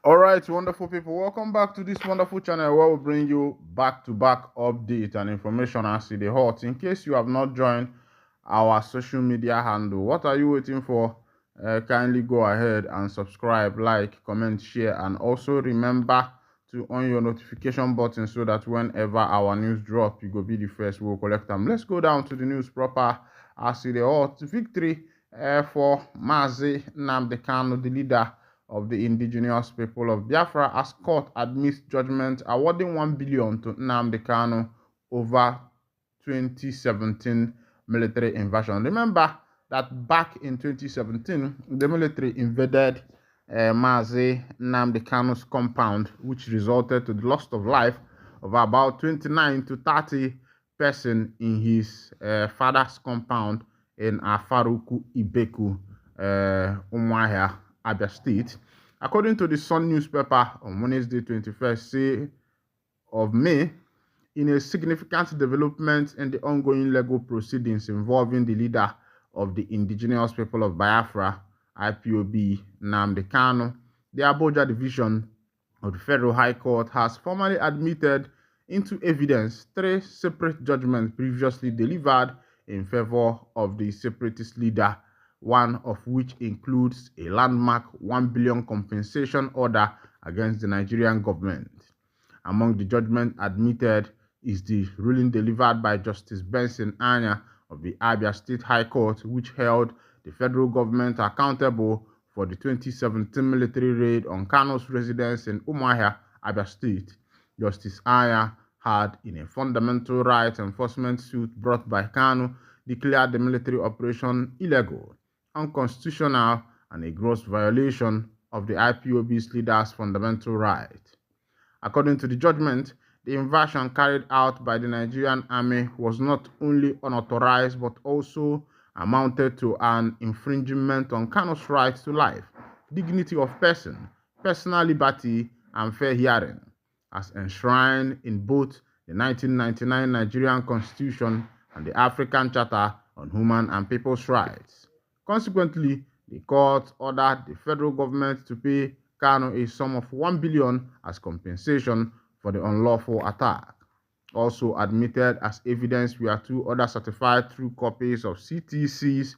All right, wonderful people, welcome back to this wonderful channel where we bring you back-to-back update and information as it is hot. In case you have not joined our social media handle, what are you waiting for? Kindly go ahead and subscribe, like, comment, share, and also remember to on your notification button so that whenever our news drop, you go be the first. We'll collect them. Let's go down to the news proper as it is hot. Victory for Mazi Nnamdi, the leader of the indigenous people of Biafra, as court admits judgment awarding 1 billion to Nnamdi over 2017 military invasion. Remember that back in 2017, the military invaded Mazi Nnamdi compound, which resulted to the loss of life of about 29 to 30 persons in his father's compound in Afaruku Ibeku, Umuahia, Abia State. According to the Sun newspaper on Wednesday, 21st of May, in a significant development in the ongoing legal proceedings involving the leader of the indigenous people of Biafra, IPOB, Nnamdi Kanu, the Abuja division of the Federal High Court has formally admitted into evidence three separate judgments previously delivered in favor of the separatist leader, one of which includes a landmark 1 billion compensation order against the Nigerian government. Among the judgments admitted is the ruling delivered by Justice Benson Anya of the Abia State High Court, which held the federal government accountable for the 2017 military raid on Kanu's residence in Umuahia, Abia State. Justice Anya had, in a fundamental rights enforcement suit brought by Kanu, declared the military operation illegal, unconstitutional, and a gross violation of the IPOB's leader's fundamental right. According to the judgment, the invasion carried out by the Nigerian army was not only unauthorized but also amounted to an infringement on Kanu's right to life, dignity of person, personal liberty, and fair hearing, as enshrined in both the 1999 Nigerian Constitution and the African Charter on Human and People's Rights. Consequently, the court ordered the federal government to pay Kanu a sum of 1 billion as compensation for the unlawful attack. Also admitted as evidence were two other certified true copies of CTCs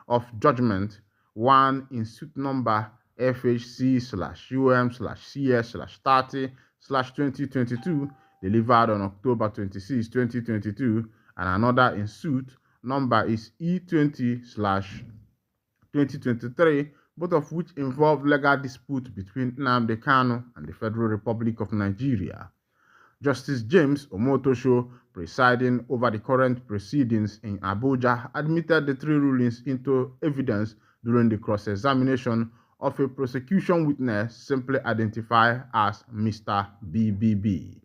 of judgment, one in suit number FHC/UM/CS/30/2022 delivered on October 26, 2022, and another in suit number is E20/2023, both of which involve legal dispute between Nnamdi Kanu and the Federal Republic of Nigeria. Justice James Omotosho, presiding over the current proceedings in Abuja, admitted the three rulings into evidence during the cross-examination of a prosecution witness simply identified as Mr. BBB.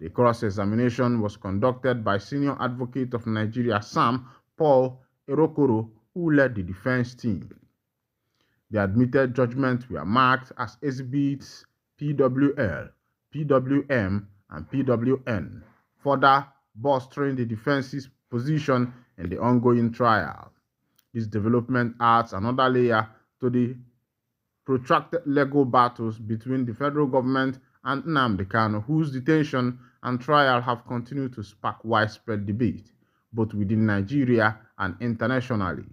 The cross-examination was conducted by Senior Advocate of Nigeria, Sam Paul Erokoro, who led the defense team. The admitted judgments were marked as exhibits PWL, PWM, and PWN, further bolstering the defense's position in the ongoing trial. This development adds another layer to the protracted legal battles between the federal government and Nnamdi Kanu, whose detention and trial have continued to spark widespread debate, both within Nigeria and internationally.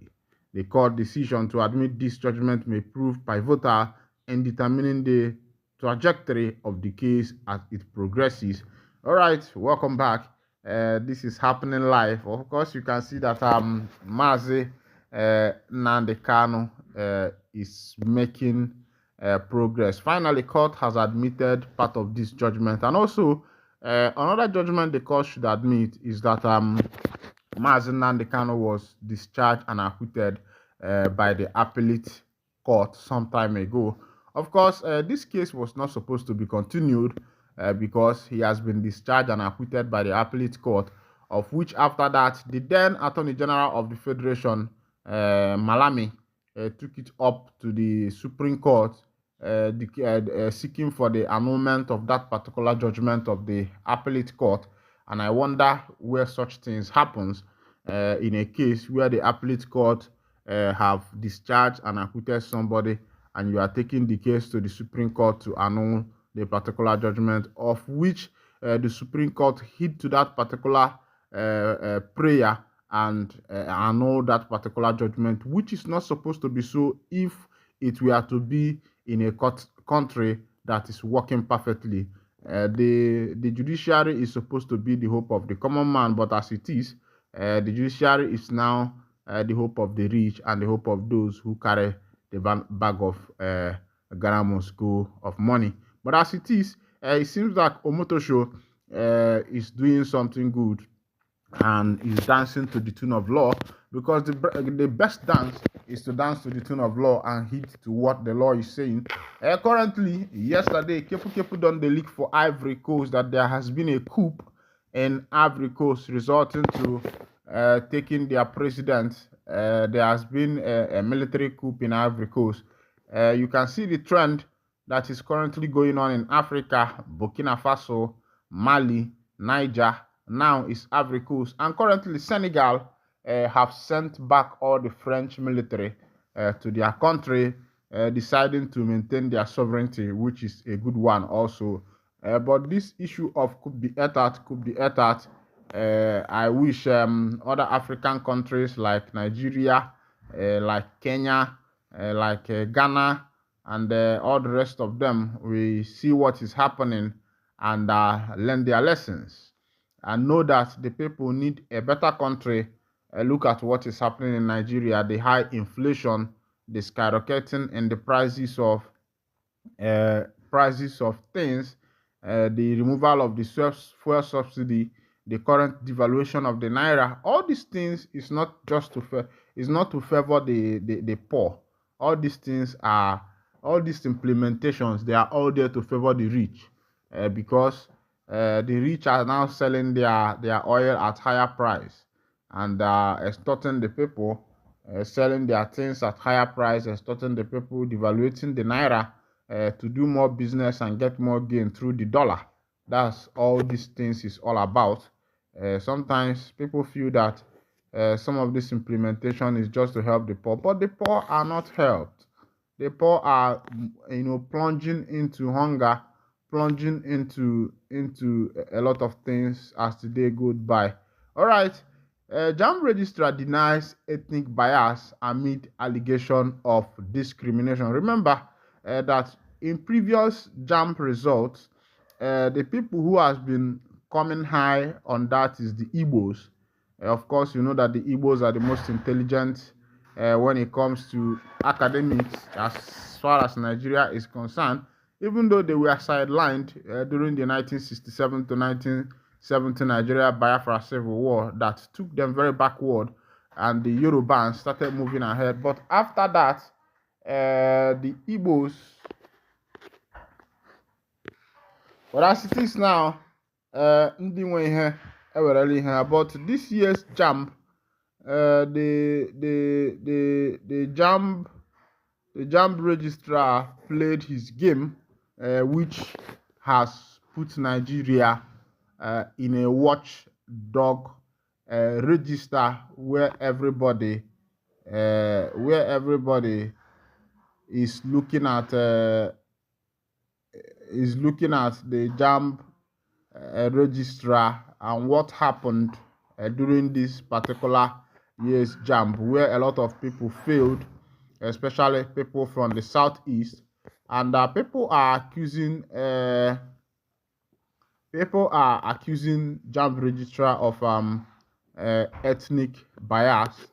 The court decision to admit this judgment may prove pivotal in determining the trajectory of the case as it progresses. All right, welcome back. This is happening live. Of course, you can see that Mazi Nnamdi Kanu is making progress. Finally, court has admitted part of this judgment, and also another judgment the court should admit is that Mazi Nnamdi Kanu was discharged and acquitted by the appellate court some time ago. Of course, this case was not supposed to be continued because he has been discharged and acquitted by the appellate court, of which after that, the then Attorney General of the Federation, Malami, took it up to the Supreme Court, seeking for the annulment of that particular judgment of the appellate court. And I wonder where such things happens in a case where the appellate court have discharged and acquitted somebody, and you are taking the case to the Supreme Court to annul the particular judgment, of which the Supreme Court heed to that particular prayer and annul that particular judgment, which is not supposed to be so if it were to be in a country that is working perfectly. The judiciary is supposed to be the hope of the common man, but as it is, the judiciary is now the hope of the rich and the hope of those who carry the bag of Ghana Moscow of money. But as it is, it seems like Omotosho is doing something good and is dancing to the tune of law, because the best dance is to dance to the tune of law and heed to what the law is saying. Currently, yesterday, Kepu done the leak for Ivory Coast that there has been a coup in Ivory Coast resulting to taking their president. There has been a military coup in Ivory Coast. You can see the trend that is currently going on in Africa, Burkina Faso, Mali, Niger. Now is Ivory Coast, and currently Senegal have sent back all the French military to their country, deciding to maintain their sovereignty, which is a good one also. But this issue of coup d'etat, I wish other African countries like Nigeria, like Kenya, like Ghana, and all the rest of them, we see what is happening and learn their lessons and know that the people need a better country. Look at what is happening in Nigeria, the high inflation, the skyrocketing in the prices of things, the removal of the fuel subsidy, the current devaluation of the naira. All these things is not just to is not to favor the poor. All these things are all these implementations. They are all there to favor the rich, because the rich are now selling their oil at higher price and extorting the people, selling their things at higher price, extorting the people, devaluating the naira to do more business and get more gain through the dollar. That's all these things is all about. Sometimes people feel that some of this implementation is just to help the poor, but the poor are not helped. The poor are, plunging into hunger, plunging into a lot of things as the day goes by. All right. JAMB registrar denies ethnic bias amid allegation of discrimination. Remember that in previous JAMB results, the people who has been coming high on that is the Igbos. Of course, you know that the Igbos are the most intelligent when it comes to academics as far as Nigeria is concerned, even though they were sidelined during the 1967 to 1970 Nigeria Biafra Civil War that took them very backward, and the Yorubans started moving ahead. But after that, the Igbos, but as it is now, ndị nwe ihe ewerela ihe. But this year's JAMB, the JAMB registrar played his game, which has put Nigeria in a watchdog register where everybody is looking at the JAMB registrar and what happened during this particular year's JAMB, where a lot of people failed, especially people from the southeast, and people are accusing JAMB registrar of ethnic bias,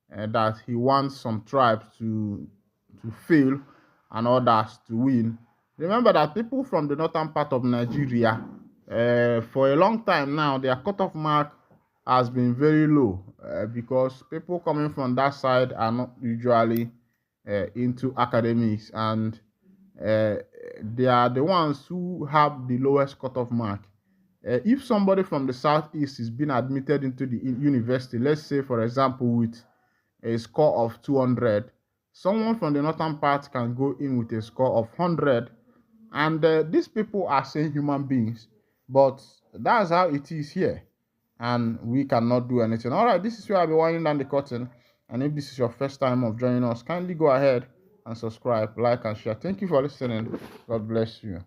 that he wants some tribes to fail and others to win. Remember that people from the northern part of Nigeria, for a long time now, their cutoff mark has been very low, because people coming from that side are not usually into academics, and they are the ones who have the lowest cutoff mark. If somebody from the southeast is being admitted into the university, let's say for example with a score of 200, someone from the northern part can go in with a score of 100, and these people are saying human beings, but that's how it is here, and we cannot do anything. All right, this is where I'll be winding down the curtain, and if this is your first time of joining us, kindly go ahead and subscribe, like, and share. Thank you for listening. God bless you.